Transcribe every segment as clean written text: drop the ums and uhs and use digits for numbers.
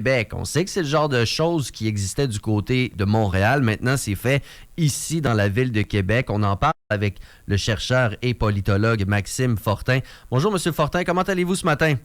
Québec. On sait que c'est le genre de choses qui existait du côté de Montréal. Maintenant, c'est fait ici dans la ville de Québec. On en parle avec le chercheur et politologue Maxime Fortin. Bonjour, Monsieur Fortin. Comment allez-vous ce matin?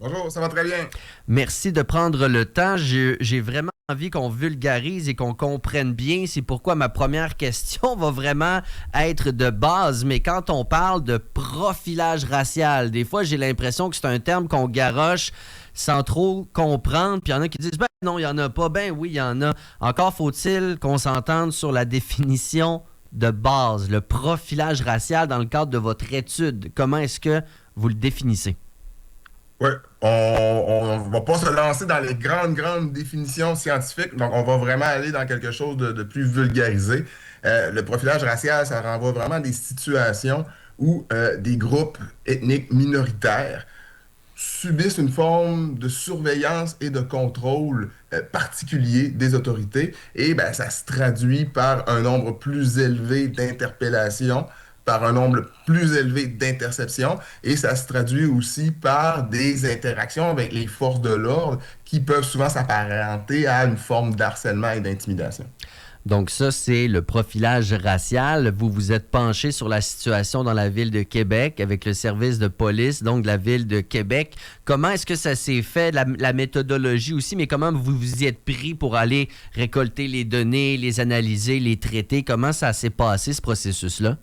Bonjour, ça va très bien. Merci de prendre le temps. J'ai vraiment envie qu'on vulgarise et qu'on comprenne bien. C'est pourquoi ma première question va vraiment être de base. Mais quand on parle de profilage racial, des fois, j'ai l'impression que c'est un terme qu'on garoche sans trop comprendre. Puis il y en a qui disent, ben non, il n'y en a pas. Ben oui, il y en a. Encore faut-il qu'on s'entende sur la définition de base, le profilage racial dans le cadre de votre étude. Comment est-ce que vous le définissez? Oui, on va pas se lancer dans les grandes définitions scientifiques, donc on va vraiment aller dans quelque chose de plus vulgarisé. Le profilage racial, ça renvoie vraiment à des situations où des groupes ethniques minoritaires subissent une forme de surveillance et de contrôle particulier des autorités. Et ben, ça se traduit par un nombre plus élevé d'interpellations, par un nombre plus élevé d'interceptions, et ça se traduit aussi par des interactions avec les forces de l'ordre qui peuvent souvent s'apparenter à une forme d'harcèlement et d'intimidation. Donc ça, c'est le profilage racial. Vous vous êtes penché sur la situation dans la ville de Québec avec le service de police, donc de la ville de Québec. Comment est-ce que ça s'est fait, la méthodologie aussi, mais comment vous vous y êtes pris pour aller récolter les données, les analyser, les traiter? Comment ça s'est passé, ce processus-là?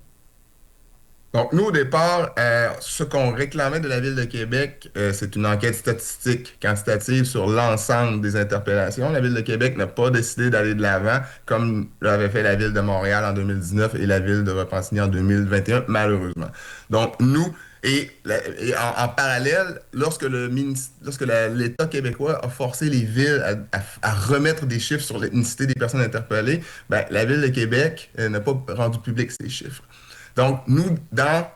Donc, nous, au départ, ce qu'on réclamait de la Ville de Québec, c'est une enquête statistique quantitative sur l'ensemble des interpellations. La Ville de Québec n'a pas décidé d'aller de l'avant, comme l'avait fait la Ville de Montréal en 2019 et la Ville de Repentigny en 2021, malheureusement. Donc, nous, en parallèle, lorsque l'État québécois a forcé les villes à remettre des chiffres sur l'ethnicité des personnes interpellées, ben, la Ville de Québec n'a pas rendu public ces chiffres. Donc, nous, dans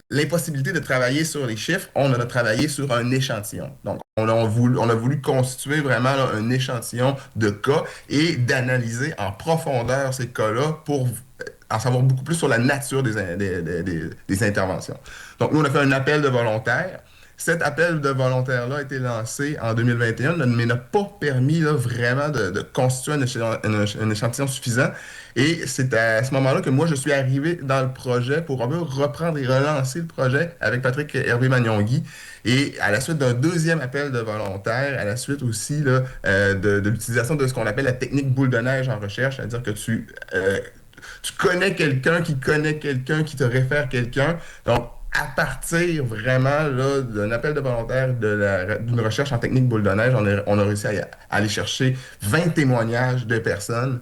l'impossibilité de travailler sur les chiffres, on a travaillé sur un échantillon. Donc, on a voulu constituer vraiment là, un échantillon de cas et d'analyser en profondeur ces cas-là pour en savoir beaucoup plus sur la nature des interventions. Donc, nous, on a fait un appel de volontaires. Cet appel de volontaires-là a été lancé en 2021, mais n'a pas permis là, vraiment de constituer un échantillon suffisant. Et c'est à ce moment-là que moi, je suis arrivé dans le projet pour un peu reprendre et relancer le projet avec Patrick Hervé Magnongui. Et à la suite d'un deuxième appel de volontaires, à la suite aussi là, de l'utilisation de ce qu'on appelle la technique boule de neige en recherche, c'est-à-dire que tu connais quelqu'un qui te réfère quelqu'un. Donc, à partir vraiment là, d'un appel de volontaires d'une recherche en technique boule de neige, on a réussi à aller chercher 20 témoignages de personnes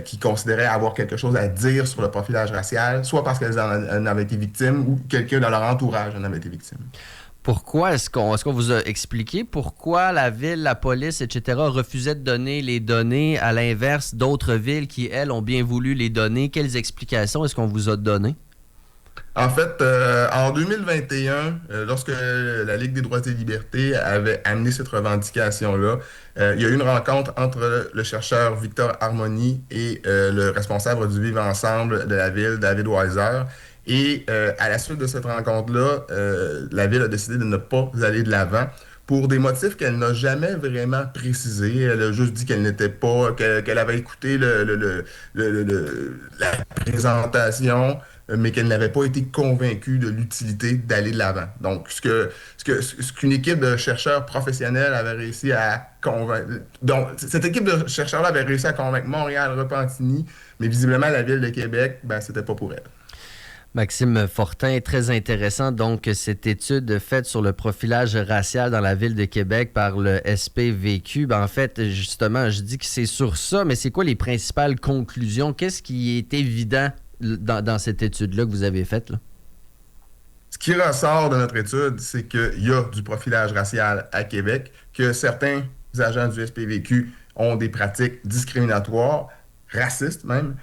qui considéraient avoir quelque chose à dire sur le profilage racial, soit parce qu'elles en avaient été victimes ou quelqu'un dans leur entourage en avait été victime. Pourquoi est-ce qu'on vous a expliqué pourquoi la ville, la police, etc. refusaient de donner les données à l'inverse d'autres villes qui, elles, ont bien voulu les donner? Quelles explications est-ce qu'on vous a données? En fait, en 2021, lorsque la Ligue des droits et libertés avait amené cette revendication-là, il y a eu une rencontre entre le chercheur Victor Harmony et le responsable du Vivre Ensemble de la ville, David Weiser. Et à la suite de cette rencontre-là, la ville a décidé de ne pas aller de l'avant pour des motifs qu'elle n'a jamais vraiment précisés. Elle a juste dit qu'elle n'était pas, qu'elle avait écouté la présentation, mais qu'elle n'avait pas été convaincue de l'utilité d'aller de l'avant. Donc, ce qu'une équipe de chercheurs professionnels avait réussi à convaincre. Donc, cette équipe de chercheurs-là avait réussi à convaincre Montréal, Repentigny, mais visiblement, la ville de Québec, ben, c'était pas pour elle. Maxime Fortin, très intéressant. Donc, cette étude faite sur le profilage racial dans la ville de Québec par le SPVQ. Ben, en fait, justement, je dis que c'est sur ça, mais c'est quoi les principales conclusions? Qu'est-ce qui est évident dans cette étude-là que vous avez faite, là? Ce qui ressort de notre étude, c'est qu'il y a du profilage racial à Québec, que certains agents du SPVQ ont des pratiques discriminatoires, racistes même,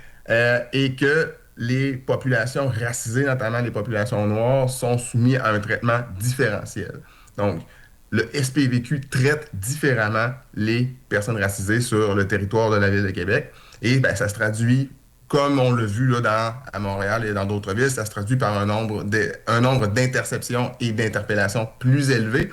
et que les populations racisées, notamment les populations noires, sont soumises à un traitement différentiel. Donc, le SPVQ traite différemment les personnes racisées sur le territoire de la ville de Québec. Et ben, ça se traduit, comme on l'a vu là, à Montréal et dans d'autres villes, ça se traduit par un nombre d'interceptions et d'interpellations plus élevé.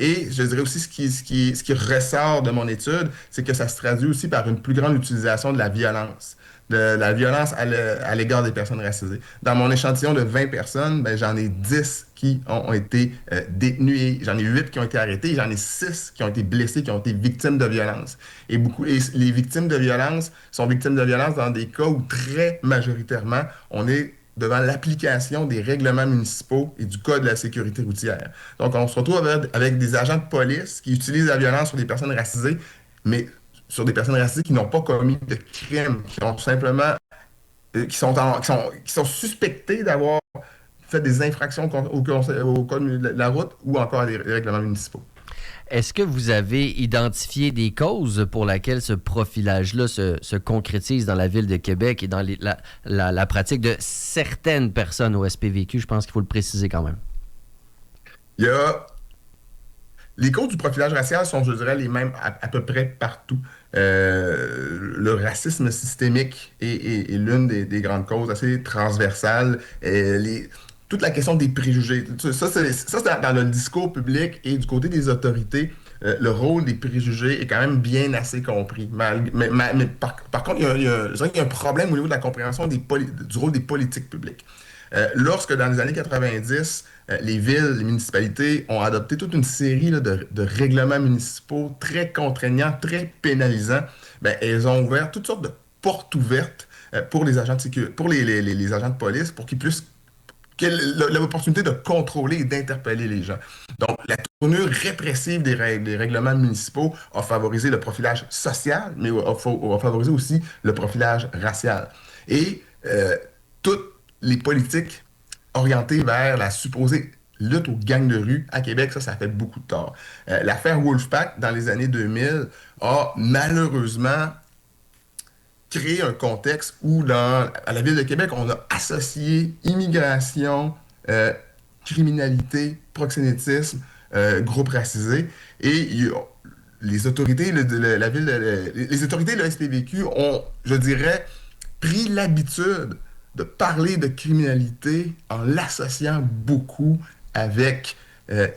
Et je dirais aussi ce qui ressort de mon étude, c'est que ça se traduit aussi par une plus grande utilisation de la violence. De la violence à l'égard des personnes racisées. Dans mon échantillon de 20 personnes, ben, j'en ai 10 qui ont été détenues, j'en ai 8 qui ont été arrêtés, j'en ai 6 qui ont été blessés, qui ont été victimes de violence. Et les victimes de violence sont victimes de violence dans des cas où très majoritairement, on est devant l'application des règlements municipaux et du Code de la sécurité routière. Donc, on se retrouve avec des agents de police qui utilisent la violence sur des personnes racisées, mais sur des personnes racisées qui n'ont pas commis de crime, qui ont simplement, qui sont suspectées d'avoir fait des infractions au code de la route ou encore les règlements municipaux. Est-ce que vous avez identifié des causes pour lesquelles ce profilage-là se concrétise dans la ville de Québec et dans la pratique de certaines personnes au SPVQ? Je pense qu'il faut le préciser quand même. Il y a Les causes du profilage racial sont, je dirais, les mêmes à peu près partout. Le racisme systémique est l'une des grandes causes assez transversales. Toute la question des préjugés. Ça, c'est dans le discours public et du côté des autorités. Le rôle des préjugés est quand même bien assez compris. Mais par contre, je dirais qu'il y a un problème au niveau de la compréhension du rôle des politiques publiques. Lorsque, dans les années 90, les villes, les municipalités ont adopté toute une série là, de règlements municipaux très contraignants, très pénalisants, ben, elles ont ouvert toutes sortes de portes ouvertes pour les agents de sécurité, pour les agents de police, pour qu'ils puissent l'opportunité de contrôler et d'interpeller les gens. Donc, la tournure répressive des règlements municipaux a favorisé le profilage social, mais a favorisé aussi le profilage racial. Et toutes les politiques orientées vers la supposée lutte aux gangs de rue à Québec, ça fait beaucoup de tort. L'affaire Wolfpack, dans les années 2000, a malheureusement créé un contexte où, à la Ville de Québec, on a associé immigration, criminalité, proxénétisme, groupes racisés, et les autorités, la ville, les autorités de la SPVQ ont, je dirais, pris l'habitude de parler de criminalité en l'associant beaucoup avec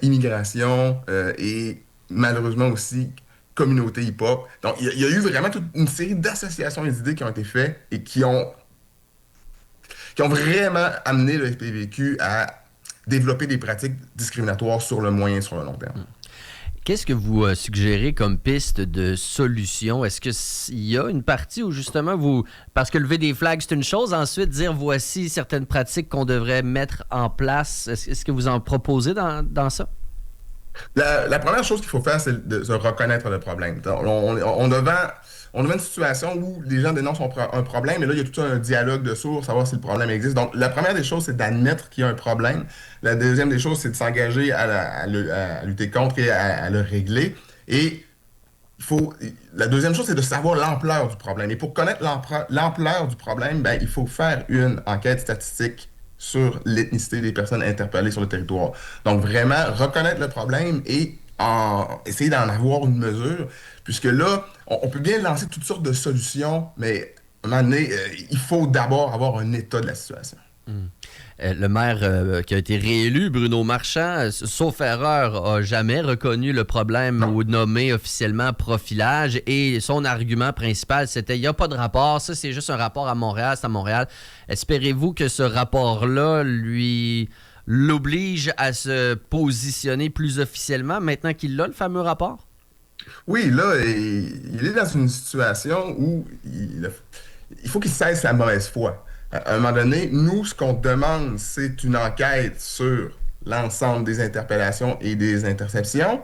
immigration et malheureusement aussi communauté hip-hop. Donc, il y a eu vraiment toute une série d'associations et d'idées qui ont été faites et qui ont vraiment amené le SPVQ à développer des pratiques discriminatoires sur le moyen et sur le long terme. Qu'est-ce que vous suggérez comme piste de solution? Est-ce qu'il y a une partie où justement parce que lever des flags, c'est une chose, ensuite dire voici certaines pratiques qu'on devrait mettre en place. Est-ce que vous en proposez dans ça? La première chose qu'il faut faire, c'est de reconnaître le problème. On devant une situation où les gens dénoncent un problème, et là, il y a tout un dialogue de sourds, savoir si le problème existe. Donc, la première des choses, c'est d'admettre qu'il y a un problème. La deuxième des choses, c'est de s'engager à lutter contre et à le régler. Et la deuxième chose, c'est de savoir l'ampleur du problème. Et pour connaître l'ampleur du problème, ben, il faut faire une enquête statistique sur l'ethnicité des personnes interpellées sur le territoire. Donc, vraiment, reconnaître le problème et essayer d'en avoir une mesure, puisque là, on peut bien lancer toutes sortes de solutions, mais à un moment donné, il faut d'abord avoir un état de la situation. Le maire qui a été réélu, Bruno Marchand, sauf erreur, a jamais reconnu le problème ou nommé officiellement profilage. Et son argument principal, c'était il n'y a pas de rapport, ça c'est juste un rapport à Montréal, c'est à Montréal. Espérez-vous que ce rapport-là l'oblige à se positionner plus officiellement maintenant qu'il a le fameux rapport? Oui, là, il est dans une situation où il faut qu'il cesse la mauvaise foi. À un moment donné, nous, ce qu'on demande, c'est une enquête sur l'ensemble des interpellations et des interceptions.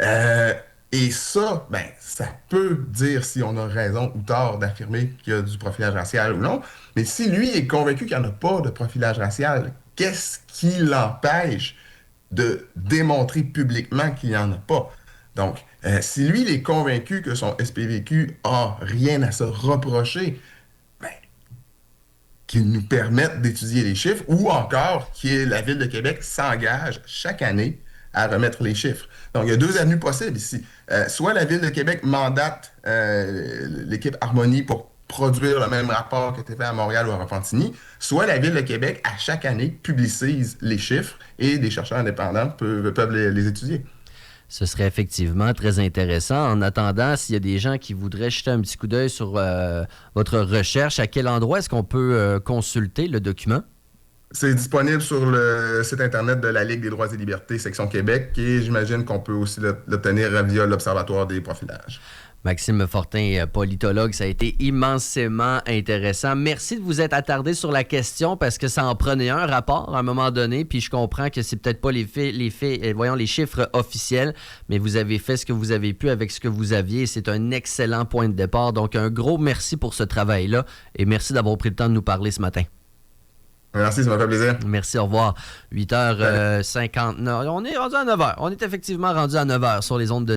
Et ça, ben, ça peut dire si on a raison ou tort d'affirmer qu'il y a du profilage racial ou non. Mais si lui est convaincu qu'il n'y en a pas de profilage racial, qu'est-ce qui l'empêche de démontrer publiquement qu'il n'y en a pas? Donc, si lui, il est convaincu que son SPVQ a rien à se reprocher, qui nous permettent d'étudier les chiffres, ou encore que la Ville de Québec s'engage chaque année à remettre les chiffres. Donc, il y a deux avenues possibles ici. Soit la Ville de Québec mandate l'équipe Harmonie pour produire le même rapport qui était fait à Montréal ou à Repentigny, soit la Ville de Québec, à chaque année, publicise les chiffres et des chercheurs indépendants peuvent les étudier. Ce serait effectivement très intéressant. En attendant, s'il y a des gens qui voudraient jeter un petit coup d'œil sur votre recherche, à quel endroit est-ce qu'on peut consulter le document? C'est disponible sur le site Internet de la Ligue des droits et libertés, section Québec, et j'imagine qu'on peut aussi l'obtenir via l'Observatoire des profilages. Maxime Fortin, politologue, ça a été immensément intéressant. Merci de vous être attardé sur la question parce que ça en prenait un rapport à un moment donné, puis je comprends que c'est peut-être pas les chiffres officiels, mais vous avez fait ce que vous avez pu avec ce que vous aviez et c'est un excellent point de départ. Donc, un gros merci pour ce travail-là et merci d'avoir pris le temps de nous parler ce matin. Merci, ça m'a fait plaisir. Merci, au revoir. 8h59. On est rendu à 9h. On est effectivement rendu à 9h sur les ondes de